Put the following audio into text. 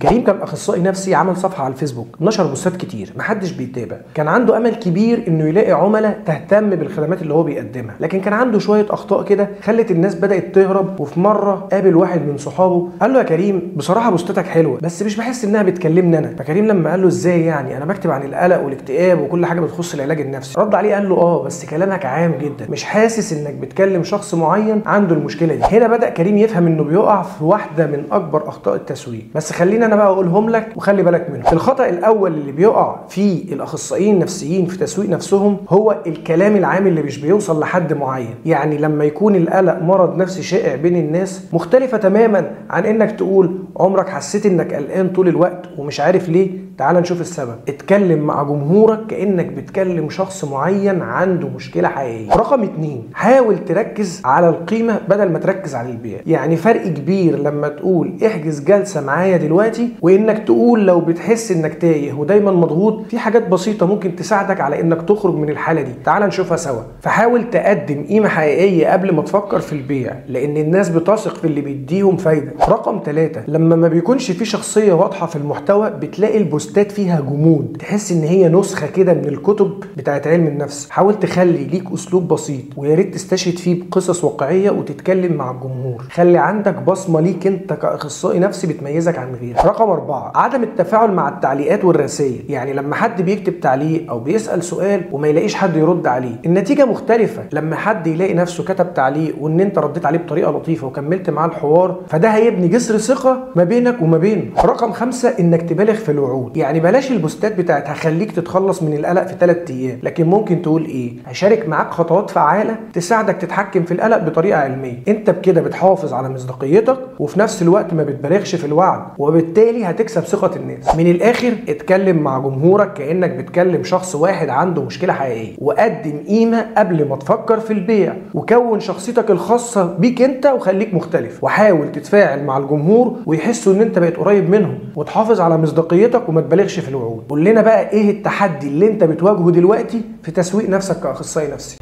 كريم كان اخصائي نفسي، عمل صفحه على الفيسبوك، نشر بوستات كتير، محدش بيتابع. كان عنده امل كبير انه يلاقي عملاء تهتم بالخدمات اللي هو بيقدمها، لكن كان عنده شويه اخطاء كده خلت الناس بدات تهرب. وفي مره قابل واحد من صحابه قال له: يا كريم بصراحه بوستاتك حلوه بس مش بحس انها بتكلمني انا. فكريم لما قال له: ازاي يعني؟ انا بكتب عن القلق والاكتئاب وكل حاجه بتخص العلاج النفسي. رد عليه قال له: بس كلامك عام جدا، مش حاسس انك بتكلم شخص معين عنده المشكله دي. هنا بدا كريم يفهم انه بيقع في واحده من اكبر اخطاء التسويق. بس خلينا انا بقى اقولهم لك وخلي بالك منه. الخطأ الأول اللي بيقع فيه الأخصائيين النفسيين في تسويق نفسهم هو الكلام العام اللي مش بيوصل لحد معين. يعني لما يكون القلق مرض نفسي شائع بين الناس، مختلفة تماما عن إنك تقول: عمرك حسيت إنك قلقان طول الوقت ومش عارف ليه؟ تعال نشوف السبب. اتكلم مع جمهورك كأنك بتكلم شخص معين عنده مشكلة حقيقية. رقم 2، حاول تركز على القيمة بدل ما تركز على البيع. يعني فرق كبير لما تقول احجز جلسة معايا دلوقتي، وإنك تقول لو بتحس إنك تايه ودايما مضغوط، في حاجات بسيطة ممكن تساعدك على إنك تخرج من الحالة دي. تعال نشوفها سوا. فحاول تقدم قيمة حقيقية قبل ما تفكر في البيع، لأن الناس بتثق في اللي بيديهم فايدة. رقم 3، لما ما بيكونش في شخصية واضحة في المحتوى بتلاقي البوستات فيها جمود، تحس ان هي نسخه كده من الكتب بتاعت علم النفس. حاول تخلي ليك اسلوب بسيط، ويا ريت تستشهد فيه بقصص واقعيه وتتكلم مع الجمهور. خلي عندك بصمه ليك انت كاخصائي نفسي بتميزك عن غيرك. رقم 4، عدم التفاعل مع التعليقات والرسائل. يعني لما حد بيكتب تعليق او بيسال سؤال وما يلاقيش حد يرد عليه، النتيجه مختلفه. لما حد يلاقي نفسه كتب تعليق وان انت رديت عليه بطريقه لطيفه وكملت معاه الحوار، فده هيبني جسر ثقه ما بينك وما بينه. رقم 5، انك تبالغ في الوعود. يعني بلاش البوستات بتاعت هخليك تتخلص من القلق في 3 ايام، لكن ممكن تقول ايه؟ هشارك معاك خطوات فعاله تساعدك تتحكم في القلق بطريقه علميه. انت بكده بتحافظ على مصداقيتك وفي نفس الوقت ما بتبالغش في الوعد، وبالتالي هتكسب ثقه الناس. من الاخر، اتكلم مع جمهورك كانك بتكلم شخص واحد عنده مشكله حقيقيه، وقدم قيمه قبل ما تفكر في البيع، وكون شخصيتك الخاصه بيك انت وخليك مختلف، وحاول تتفاعل مع الجمهور ويحسوا ان انت بقيت قريب منهم، وتحافظ على مصداقيتك وما تبالغش في الوعود. قول لنا بقى ايه التحدي اللي انت بتواجهه دلوقتي في تسويق نفسك كأخصائي نفسي؟